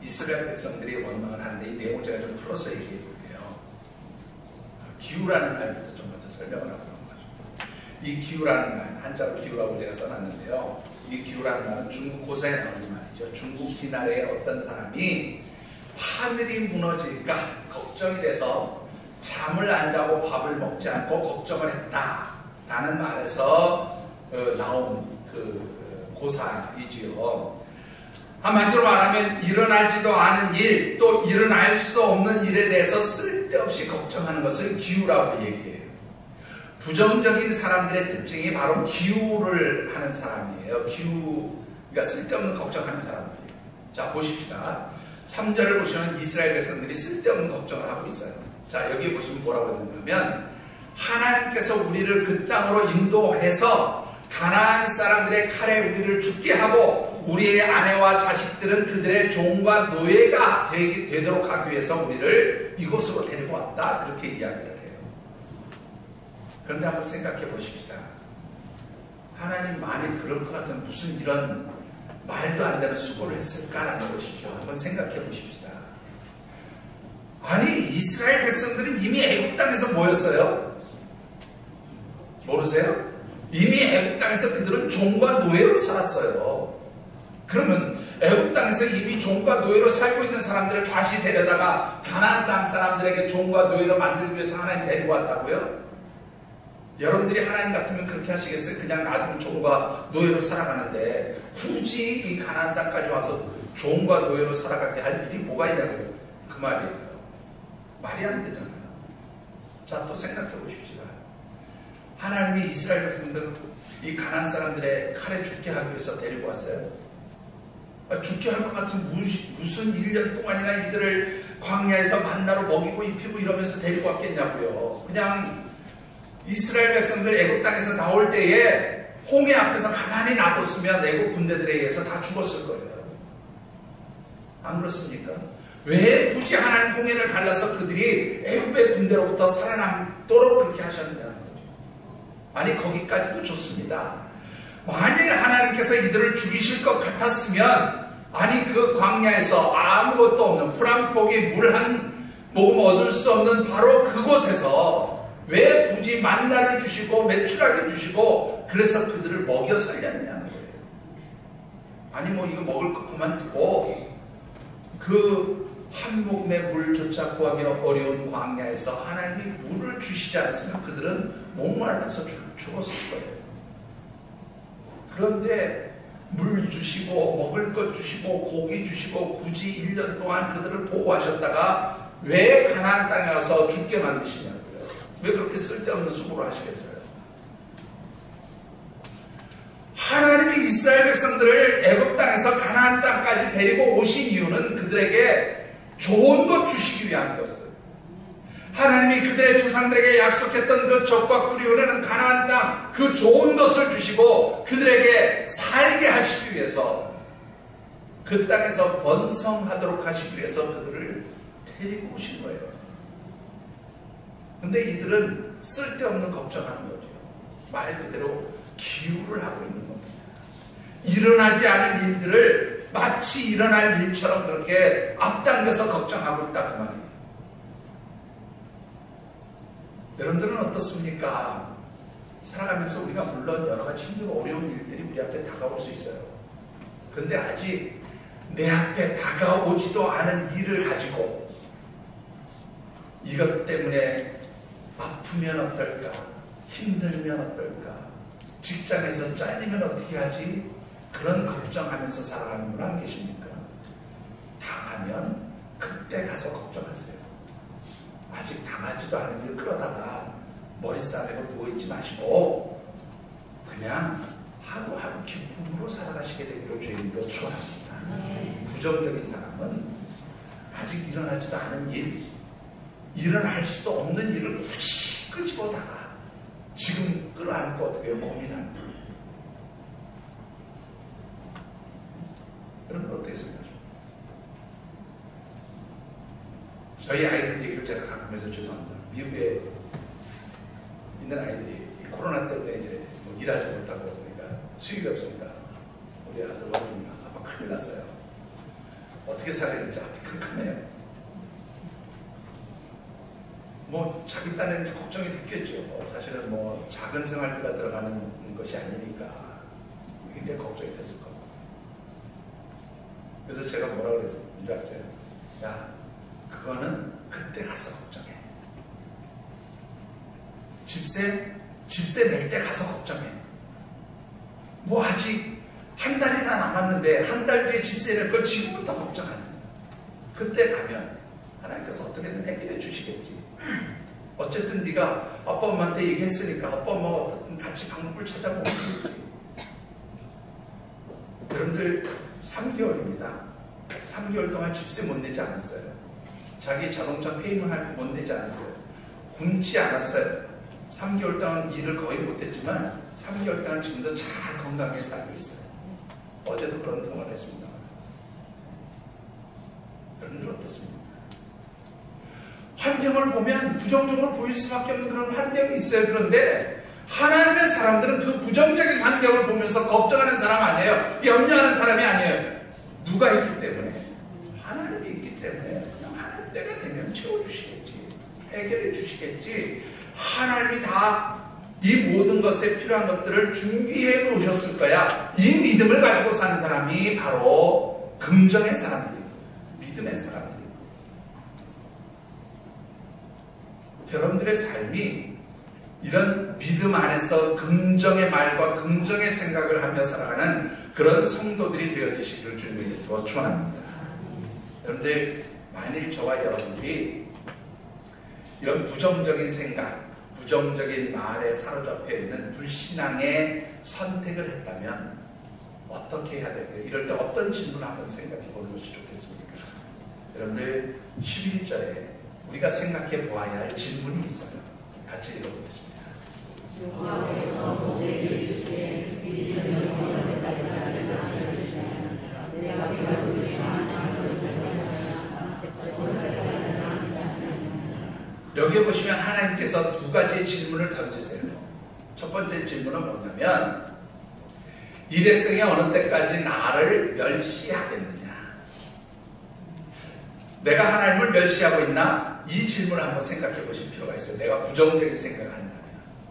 이스라엘 백성들이 원망을 하는데 이 내용을 제가 좀 풀어서 얘기해 볼게요. 기우라는 말부터 좀 먼저 설명을 하도록 하죠. 이 기우라는 말, 한자로 기우라고 제가 써놨는데요. 이 기우라는 말은 중국 고사에 나오는 말이죠. 중국 이나라의 어떤 사람이 하늘이 무너질까 걱정이 돼서 잠을 안 자고 밥을 먹지 않고 걱정을 했다라는 말에서 나온 그 고사이지요. 한마디로 말하면 일어나지도 않은 일, 또 일어날 수도 없는 일에 대해서 쓸데없이 걱정하는 것을 기우라고 얘기해요. 부정적인 사람들의 특징이 바로 기우를 하는 사람이에요. 기우, 그러니까 쓸데없는 걱정하는 사람들이에요. 자, 보십시다. 3절을 보시면 이스라엘 백성들이 쓸데없는 걱정을 하고 있어요. 자, 여기 보시면 뭐라고 했는가 하면 하나님께서 우리를 그 땅으로 인도해서 가나안 사람들의 칼에 우리를 죽게 하고 우리의 아내와 자식들은 그들의 종과 노예가 되도록 하기 위해서 우리를 이곳으로 데리고 왔다. 그렇게 이야기를 해요. 그런데 한번 생각해 보십시다. 하나님 만일 그럴 것 같으면 무슨 이런 말도 안 되는 수고를 했을까라는 것이죠. 한번 생각해 보십시다. 아니, 이스라엘 백성들은 이미 애국 땅에서 뭐였어요? 모르세요? 이미 애국 땅에서 그들은 종과 노예로 살았어요. 그러면 애국 땅에서 이미 종과 노예로 살고 있는 사람들을 다시 데려다가 가나안 땅 사람들에게 종과 노예로 만들기 위해서 하나님 데리고 왔다고요? 여러분들이 하나님 같으면 그렇게 하시겠어요? 그냥 놔두면 종과 노예로 살아가는데 굳이 이 가나안 땅까지 와서 종과 노예로 살아가게 할 일이 뭐가 있냐고요? 그 말이에요. 말이 안 되잖아요. 자, 또 생각해 보십시다. 하나님이 이스라엘 백성들을 이 가나안 사람들의 칼에 죽게 하기 위해서 데리고 왔어요? 죽게 할 것 같은 무슨 1년 동안이나 이들을 광야에서 만나로 먹이고 입히고 이러면서 데리고 왔겠냐고요. 그냥 이스라엘 백성들 애굽 땅에서 나올 때에 홍해 앞에서 가만히 놔뒀으면 애굽 군대들에 의해서 다 죽었을 거예요. 안 그렇습니까? 왜 굳이 하나님 홍해를 갈라서 그들이 애굽의 군대로부터 살아남도록 그렇게 하셨느냐는 거죠. 아니 거기까지도 좋습니다. 만일 하나님께서 이들을 죽이실 것 같았으면 아니 그 광야에서 아무것도 없는 풀 한 포기 물 한 모금 얻을 수 없는 바로 그곳에서 왜 굳이 만나를 주시고 메추라기 주시고 그래서 그들을 먹여 살렸느냐는 거예요. 아니 뭐 이거 먹을 것 그만두고 그 한 모금의 물조차 구하기 어려운 광야에서 하나님이 물을 주시지 않았으면 그들은 목말라서 죽었을 거예요. 그런데 물 주시고 먹을 것 주시고 고기 주시고 굳이 1년 동안 그들을 보호하셨다가 왜 가나안 땅에 와서 죽게 만드시냐고요. 왜 그렇게 쓸데없는 수고를 하시겠어요. 하나님이 이스라엘 백성들을 애굽 땅에서 가나안 땅까지 데리고 오신 이유는 그들에게 좋은 것 주시기 위한 것을, 하나님이 그들의 조상들에게 약속했던 그 적과 꿀이 흐르는 가나안 땅 그 좋은 것을 주시고 그들에게 살게 하시기 위해서, 그 땅에서 번성하도록 하시기 위해서 그들을 데리고 오신 거예요. 근데 이들은 쓸데없는 걱정하는 거죠. 말 그대로 기우를 하고 있는 겁니다. 일어나지 않은 일들을 마치 일어날 일처럼 그렇게 앞당겨서 걱정하고 있다 그 말이에요. 여러분들은 어떻습니까? 살아가면서 우리가 물론 여러 가지 힘들고 어려운 일들이 우리 앞에 다가올 수 있어요. 그런데 아직 내 앞에 다가오지도 않은 일을 가지고 이것 때문에 아프면 어떨까? 힘들면 어떨까? 직장에서 잘리면 어떻게 하지? 그런 걱정하면서 살아가는 분 안 계십니까? 당하면 그때 가서 걱정하세요. 아직 당하지도 않은 일 끌어다가 머리 싸매고 누워있지 마시고 그냥 하루하루 기쁨으로 살아가시게 되기를 주님으로 축원합니다. 부정적인 사람은 아직 일어나지도 않은 일, 일어날 수도 없는 일을 굳이 끄집어다가 지금 끌어안고 어떻게 고민하는 거예요. 여러분 어떻게 생각하십니까? 저희 아이들 얘기를 제가 가끔 해서 죄송합니다. 미국에 있는 아이들이 코로나 때문에 이제 뭐 일하지 못하고 그러니까 수입이 없으니까 우리 아들 어머니가 아빠 큰일 났어요. 어떻게 살아야 되는지 앞이 캄캄해요. 뭐 자기 딴에는 걱정이 됐겠죠. 사실은 뭐 작은 생활비가 들어가는 것이 아니니까 굉장히 걱정이 됐을 겁니다. 그래서 제가 뭐라고 그랬어요? 뭔지 아세요? 야, 그거는 그때 가서 걱정해. 집세 낼 때 가서 걱정해. 뭐 아직 한 달이나 남았는데 한 달 뒤에 집세 낼 걸 지금부터 걱정하는. 그때 가면 하나님께서 어떻게든 해결해 주시겠지. 어쨌든 네가 아빠 엄마한테 얘기했으니까 아빠 엄마가 어떻든 같이 방법을 찾아보면 되겠지. 여러분들 3개월입니다. 3개월 동안 집세 못 내지 않았어요. 자기 자동차 페이먼 못 내지 않았어요. 굶지 않았어요. 3개월 동안 일을 거의 못했지만 3개월 동안 지금도 잘 건강하게 살고 있어요. 어제도 그런 통화를 했습니다. 여러분들 어떻습니까? 환경을 보면 부정적으로 보일 수밖에 없는 그런 환경이 있어요. 그런데 하나님의 사람들은 그 부정적인 환경을 보면서 걱정하는 사람 아니에요. 염려하는 사람이 아니에요. 누가 있기 때문에? 하나님이 있기 때문에 그냥 하나님 때가 되면 채워주시겠지. 해결해 주시겠지. 하나님이 다 이 모든 것에 필요한 것들을 준비해 놓으셨을 거야. 이 믿음을 가지고 사는 사람이 바로 긍정의 사람들이고 믿음의 사람들이고, 여러분들의 삶이 이런 믿음 안에서 긍정의 말과 긍정의 생각을 하며 살아가는 그런 성도들이 되어지시기를 주님으로 축원합니다. 여러분들, 만일 저와 여러분들이 이런 부정적인 생각, 부정적인 말에 사로잡혀 있는 불신앙의 선택을 했다면 어떻게 해야 될까요? 이럴 때 어떤 질문을 한번 생각해 보는 것이 좋겠습니까? 여러분들 11절에 우리가 생각해 보아야 할 질문이 있어요. 같이 읽어보겠습니다. 여기에 보시면 하나님께서 두 가지 질문을 던지세요. 첫 번째 질문은 뭐냐면 이 백성이 어느 때까지 나를 멸시하겠느냐? 내가 하나님을 멸시하고 있나? 이 질문을 한번 생각해 보실 필요가 있어요. 내가 부정적인 생각을 한다면.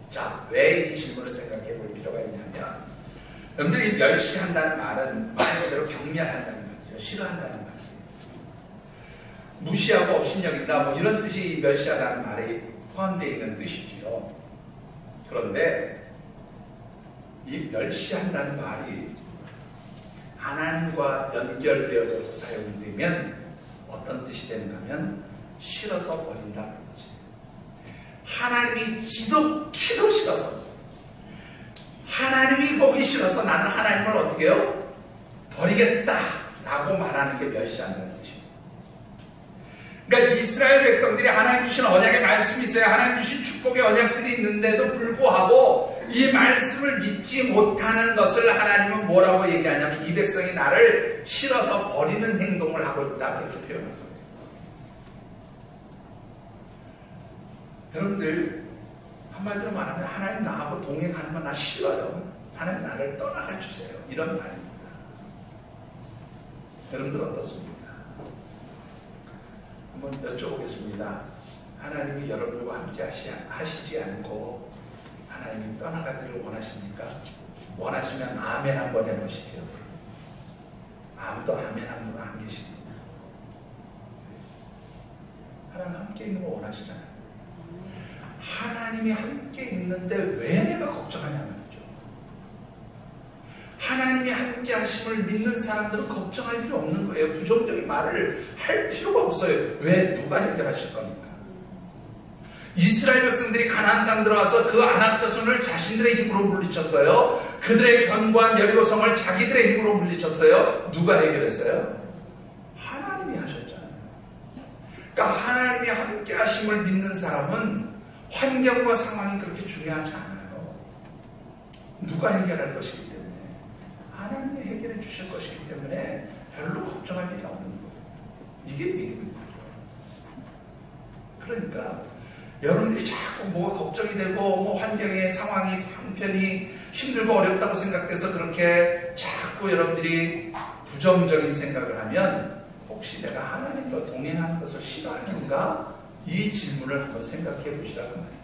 자, 왜 이 질문을 생각해 볼 필요가 있냐면 여러분들이 멸시한다는 말은 말 그대로 경멸한다는 말이죠. 싫어한다는 말이에요. 무시하고 업신여긴다 뭐 이런 뜻이 멸시하다는 말이 포함되어 있는 뜻이지요. 그런데 이 멸시한다는 말이 하나님과 연결되어져서 사용되면 어떤 뜻이 되는가 하면 싫어서 버린다는 뜻이 돼요. 하나님이 지독히도 싫어서 하나님이 보기 싫어서 나는 하나님을 어떻게 해요? 버리겠다라고 말하는 게 멸시한다는 뜻이에요. 그러니까 이스라엘 백성들이 하나님 주신 언약의 말씀이 있어요. 하나님 주신 축복의 언약들이 있는데도 불구하고 이 말씀을 믿지 못하는 것을 하나님은 뭐라고 얘기하냐면 이 백성이 나를 싫어서 버리는 행동을 하고 있다 그렇게 표현을 합니다. 여러분들 한마디로 말하면 하나님 나하고 동행하는 건 나 싫어요. 하나님 나를 떠나가 주세요. 이런 말입니다. 여러분들 어떻습니까? 한번 여쭤보겠습니다. 하나님이 여러분들과 함께 하시지 않고 하나님이 떠나가기를 원하십니까? 원하시면 아멘 한번 해보시죠. 아무도 아멘 한 분 안 계십니다. 하나님 함께 있는 거 원하시잖아요. 하나님이 함께 있는데 왜 내가 걱정하냐 말이죠. 하나님이 함께 하심을 믿는 사람들은 걱정할 일이 없는 거예요. 부정적인 말을 할 필요가 없어요. 왜? 누가 해결하실 거니까. 이스라엘 백성들이 가나안 땅 들어와서 그 아낙 자손을 자신들의 힘으로 물리쳤어요. 그들의 견고한 여리고성을 자기들의 힘으로 물리쳤어요. 누가 해결했어요? 하나님이 하셨잖아요. 그러니까 하나님이 함께 하심을 믿는 사람은 환경과 상황이 그렇게 중요하지 않아요. 누가 해결할 것이기 때문에 하나님이 해결해 주실 것이기 때문에 별로 걱정할 일이 없는 거예요. 이게 믿음인 거죠. 그러니까 여러분들이 자꾸 뭐가 걱정이 되고 뭐 환경의 상황이 형편이 힘들고 어렵다고 생각해서 그렇게 자꾸 여러분들이 부정적인 생각을 하면 혹시 내가 하나님과 동행하는 것을 싫어하는가? 이 질문을 한번 생각해 보시라고 말이에요.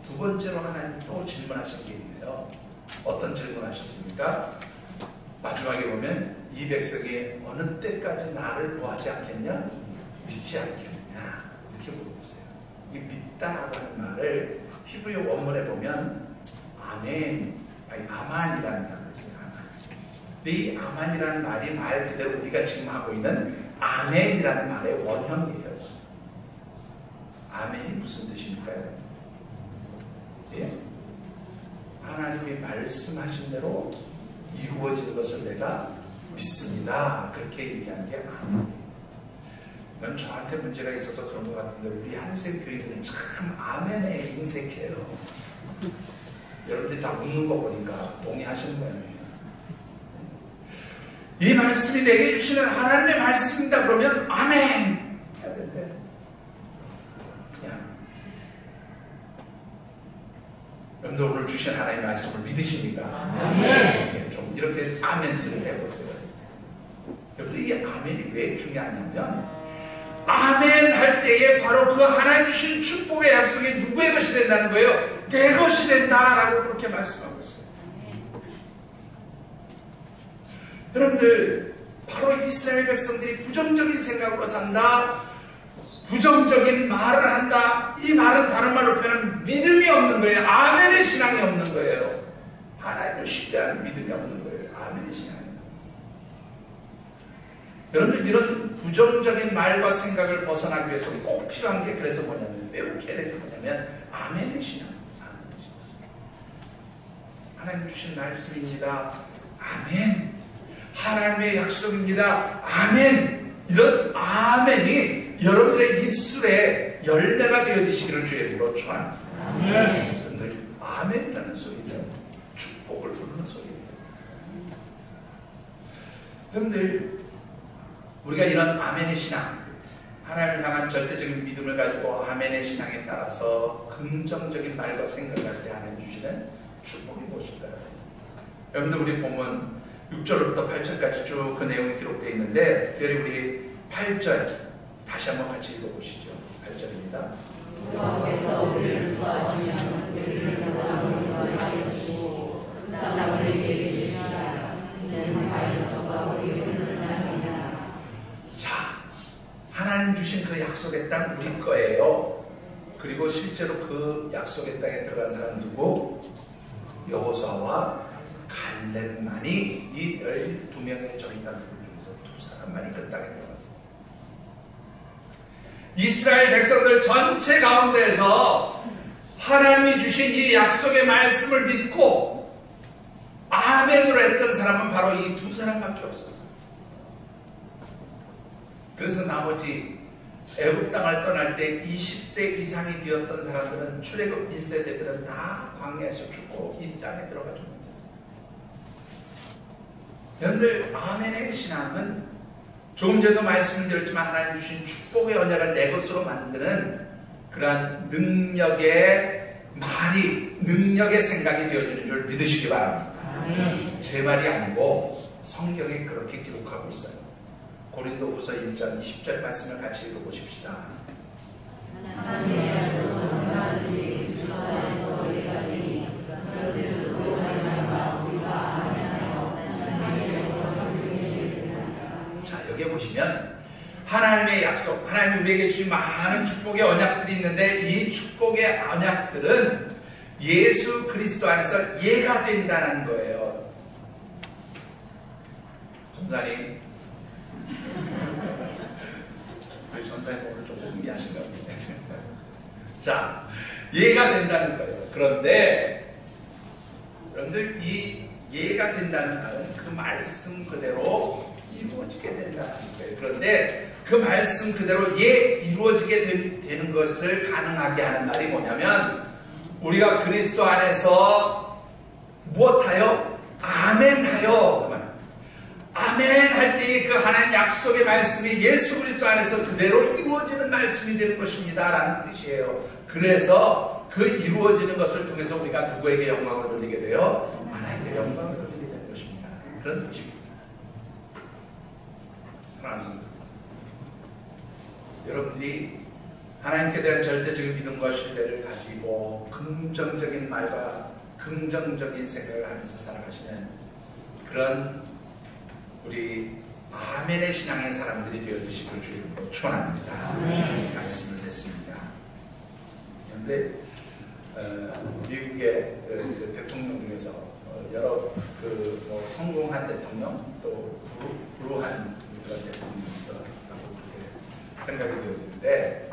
두 번째로 하나님 또 질문하신 게 있네요. 어떤 질문하셨습니까? 마지막에 보면 이 백성이 어느 때까지 나를 구하지 않겠냐? 믿지 않겠느냐? 이렇게 물어보세요. 이 믿다라고 하는 말을 히브리 원문에 보면 아멘, 아니 아만이라는 단어가 있어요. 아만. 이 아만이라는 말이 말 그대로 우리가 지금 하고 있는 아멘이라는 말의 원형이에요. 아멘이 무슨 뜻입니까? 예? 하나님이 말씀하신 대로 이루어지는 것을 내가 믿습니다. 그렇게 얘기하는 게 아멘이에요. 이건 저한테 문제가 있어서 그런 것 같은데 우리 한생 교인들은 참 아멘에 인색해요. 여러분들이 다 묻는 거 보니까 동의하시는 거예요. 이 말씀이 내게 주시는 하나님의 말씀입니다. 그러면 아멘 해야 되는데 그냥 여러분들 오늘 주신 하나님의 말씀을 믿으십니까? 아멘. 예, 좀 이렇게 아멘 소리를 해보세요. 여러분들 이 아멘이 왜 중요하냐면 아멘 할 때에 바로 그 하나님 주신 축복의 약속이 누구의 것이 된다는 거예요? 내 것이 된다라고 그렇게 말씀하고 있어요. 여러분들 바로 이스라엘 백성들이 부정적인 생각으로 산다, 부정적인 말을 한다. 이 말은 다른 말로 표현하면 믿음이 없는 거예요. 아멘의 신앙이 없는 거예요. 하나님을 신뢰하는 믿음이 없는 거예요. 아멘의 신앙이. 여러분들 이런 부정적인 말과 생각을 벗어나기 위해서 꼭 필요한 게 그래서 뭐냐면 외우게 될 게 뭐냐면 아멘의 신앙. 하나님 주신 말씀입니다. 아멘. 하나님의 약속입니다. 아멘. 이런 아멘이 여러분들의 입술에 열매가 되어지시기를 주의 이름으로 축원합니다. 아멘. 아멘이라는 소리는 축복을 부르는 소리예요. 여러분들, 우리가 이런 아멘의 신앙, 하나님을 향한 절대적인 믿음을 가지고 아멘의 신앙에 따라서 긍정적인 말과 생각을 할 때 하나님 주시는 축복이 무엇일까요? 여러분들, 우리 본문 6절부터 8절까지 쭉 그 내용이 기록되어 있는데, 특별히 우리 8절 다시 한번 같이 읽어보시죠. 8절입니다. 여호와께서 우리를 구하시면 우리를 구하시고 땅을 우리에게 주시리라. 이는 하여져가 우리를 낳느니라. 자, 하나님 주신 그 약속의 땅 우리 거예요. 그리고 실제로 그 약속의 땅에 들어간 사람 누구? 여호수아와 갈렙만이 이 12명의 정탐꾼 중에서 2사람만이 그 땅에 들어갔습니다. 이스라엘 백성들 전체 가운데에서 하나님이 주신 이 약속의 말씀을 믿고 아멘으로 했던 사람은 바로 이 2사람밖에 없었어요. 그래서 나머지 애굽 땅을 떠날 때 20세 이상이 되었던 사람들은, 출애굽 1세대들은 다 광야에서 죽고 이 땅에 들어가지 못했어요. 여러분들, 아멘의 신앙은 조금 전에도 말씀드렸지만 하나님 주신 축복의 언약을 내 것으로 만드는 그러한 능력의 말이, 능력의 생각이 되어지는 줄 믿으시기 바랍니다. 제 말이 아니고 성경에 그렇게 기록하고 있어요. 고린도후서 1장 20절 말씀을 같이 읽어보십시다. 하나님의 약속은 얼마든지 주 안에서 우리가 되니 그것은 그로 말미암아 우리가 아멘하여 하나님의 영광을 드리리라. 자, 여기 보시면 하나님의 약속, 하나님이 우리에게 주신 많은 축복의 언약들이 있는데, 이 축복의 언약들은 예수 그리스도 안에서 예가 된다는 거예요. 전사님, 우리 전사님 오늘 좀 의미하신 것 같은데. 자, 예가 된다는 거예요. 그런데 여러분들, 이 예가 된다는 말은 그 말씀 그대로 이루어지게 된다는 거예요. 그런데 그 말씀 그대로 이루어지게 되는 것을 가능하게 하는 말이 뭐냐면, 우리가 그리스도 안에서 무엇하여? 아멘하여. 그 말. 아멘 할 때의 그 하나님 약속의 말씀이 예수 그리스도 안에서 그대로 이루어지는 말씀이 되는 것입니다 라는 뜻이에요. 그래서 그 이루어지는 것을 통해서 우리가 누구에게 영광을 돌리게 돼요? 하나님께 영광을 돌리게 되는 것입니다. 그런 뜻입니다. 사랑하는 성도, 여러분들이 하나님께 대한 절대적인 믿음과 신뢰를 가지고 긍정적인 말과 긍정적인 생각을 하면서 살아가시는 그런 우리 아멘의 신앙의 사람들이 되어주시길 주님으로 축원합니다. 말씀을 냈습니다. 그런데 미국의 그 대통령 중에서 여러 성공한 대통령, 또 불우한 그런 대통령이 있었다고 그렇게 생각이 되어지는데,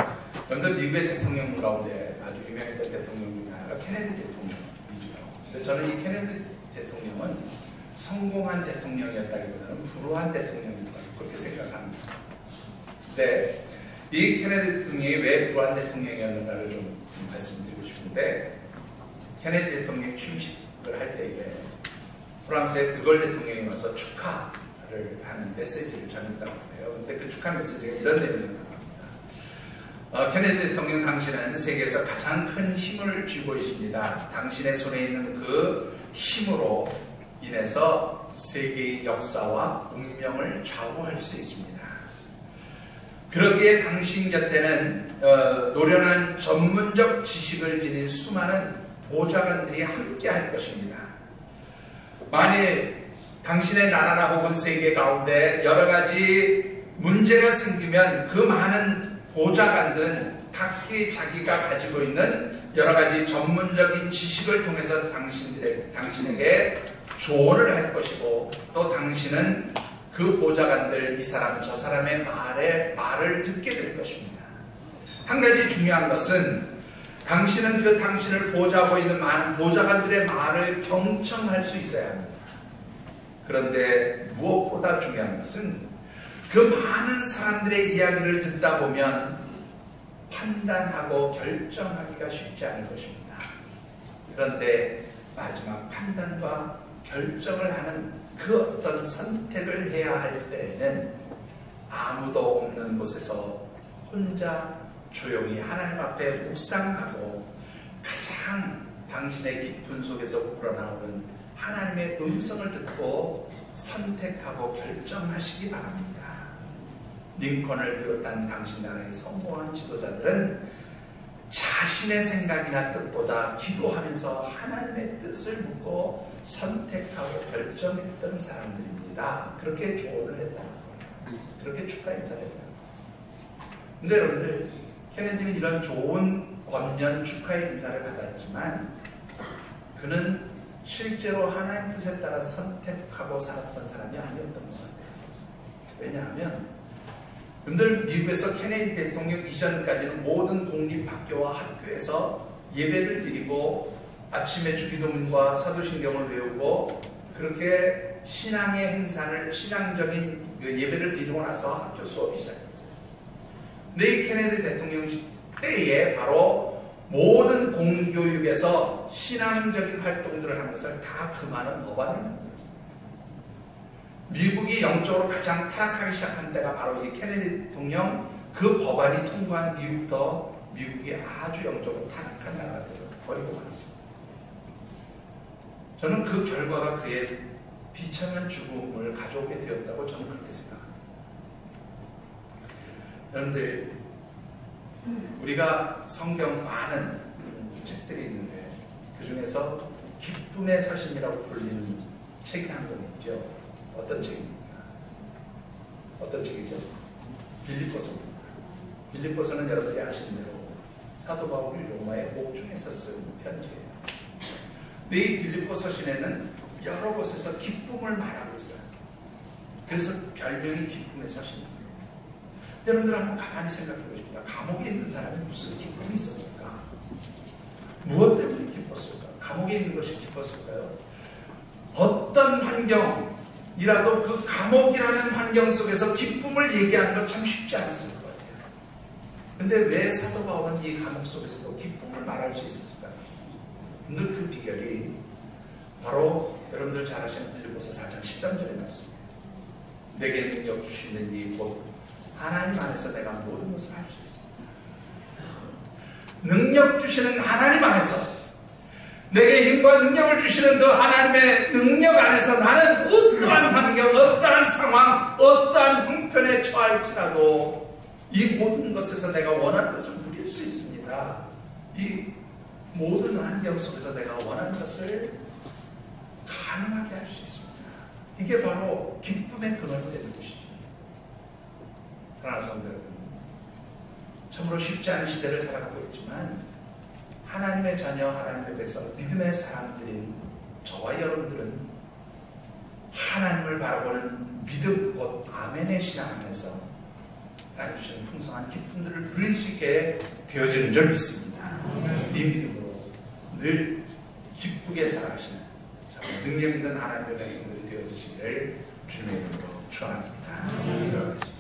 여러분들, 미국의 대통령 가운데 아주 유명했던 대통령 중에 하나가 케네디 대통령이죠. 근데 저는 이 케네디 대통령은 성공한 대통령이었다기보다는 불우한 대통령이었다고 그렇게 생각합니다. 근데 이 케네디 대통령이 왜 불우한 대통령이었는가를 좀 말씀드리고 싶은데, 케네디 대통령이 취임식을 할 때에 프랑스의 드골 대통령이 와서 축하를 하는 메시지를 전했다고 해요. 근데 그 축하 메시지가 이런 내용이었다고 합니다. 케네디 대통령, 당신은 세계에서 가장 큰 힘을 쥐고 있습니다. 당신의 손에 있는 그 힘으로 인해서 세계의 역사와 운명을 좌우할 수 있습니다. 그러기에 당신 곁에는 노련한 전문적 지식을 지닌 수많은 보좌관들이 함께 할 것입니다. 만일 당신의 나라나 혹은 세계 가운데 여러 가지 문제가 생기면 그 많은 보좌관들은 각기 자기가 가지고 있는 여러 가지 전문적인 지식을 통해서 당신에게 조언을 할 것이고, 또 당신은 그 보좌관들, 이 사람 저 사람의 말을 듣게 될 것입니다. 한 가지 중요한 것은 당신은 그 당신을 보좌하고 있는 많은 보좌관들의 말을 경청할 수 있어야 합니다. 그런데 무엇보다 중요한 것은 그 많은 사람들의 이야기를 듣다 보면 판단하고 결정하기가 쉽지 않을 것입니다. 그런데 마지막 판단과 결정을 하는 그 어떤 선택을 해야 할 때에는 아무도 없는 곳에서 혼자 조용히 하나님 앞에 묵상하고 가장 당신의 깊은 속에서 우러나오는 하나님의 음성을 듣고 선택하고 결정하시기 바랍니다. 링컨을 비롯한 당신 나라의 성공한 지도자들은 자신의 생각이나 뜻보다 기도하면서 하나님의 뜻을 묻고 선택하고 결정했던 사람들입니다. 그렇게 조언을 했다는 거예요. 그렇게 축하 인사를 했다는 거예요. 근데 여러분들, 케네디는 이런 좋은 권면 축하의 인사를 받았지만 그는 실제로 하나님 뜻에 따라 선택하고 살았던 사람이 아니었던 것 같아요. 왜냐하면 여러분들, 미국에서 케네디 대통령 이전까지는 모든 공립학교와 학교에서 예배를 드리고 아침에 주기도문과 사도신경을 외우고 그렇게 신앙의 행사를, 신앙적인 예배를 드리고 나서 학교 수업이 시작됐어요. 근데 이 케네디 대통령 때에 바로 모든 공교육에서 신앙적인 활동들을 하는 것을 다 금하는 법안을 만들었어요. 미국이 영적으로 가장 타락하기 시작한 때가 바로 이 케네디 대통령 그 법안이 통과한 이후부터 미국이 아주 영적으로 타락한 나라가 되어버리고 말았습니다. 저는 그 결과가 그의 비참한 죽음을 가져오게 되었다고 저는 그렇게 생각합니다. 여러분들, 우리가 성경 많은 책들이 있는데 그 중에서 기쁨의 서신이라고 불리는 책이 한 권 있죠. 어떤 책입니까? 어떤 책이죠? 빌립보서입니다. 빌립보서는 여러분들이 아시는 대로 사도 바울이 로마의 옥중에서 쓴 편지예요. 이 빌립보 서신에는 여러 곳에서 기쁨을 말하고 있어요. 그래서 별명이 기쁨의 서신입니다. 여러분들 한번 가만히 생각해 보십니다. 감옥에 있는 사람이 무슨 기쁨이 있었을까? 무엇 때문에 기뻤을까? 감옥에 있는 것이 기뻤을까요? 어떤 환경이라도 그 감옥이라는 환경 속에서 기쁨을 얘기하는 건 참 쉽지 않았을 것 같아요. 근데 왜 사도 바울은 이 감옥 속에서도 기쁨을 말할 수 있었을까요? 오늘 그 비결이 바로 여러분들 잘 아시는 빌립보서 4장 13절에 나왔습니다. 내게 능력 주시는 이 곧 하나님 안에서 내가 모든 것을 할 수 있습니다. 능력 주시는 하나님 안에서, 내게 힘과 능력을 주시는 그 하나님의 능력 안에서 나는 어떠한 환경, 어떠한 상황, 어떠한 형편에 처할지라도 이 모든 것에서 내가 원하는 것을 누릴 수 있습니다. 이 모든 환경 속에서 내가 원하는 것을 가능하게 할 수 있습니다. 이게 바로 기쁨의 근원이 되는 것이죠. 사랑하는 성도 여러분, 참으로 쉽지 않은 시대를 살아가고 있지만 하나님의 자녀, 하나님의 백성, 믿음의 사람들인 저와 여러분들은 하나님을 바라보는 믿음, 곧 아멘의 신앙 안에서 하나님 주시는 풍성한 기쁨들을 누릴 수 있게 되어지는 줄 믿습니다. 이 믿음으로 늘 기쁘게 살아가시는 능력 있는 하나님의 백성들이 되어주시기를 주님의 이름으로 축원합니다. 기도하겠습니다.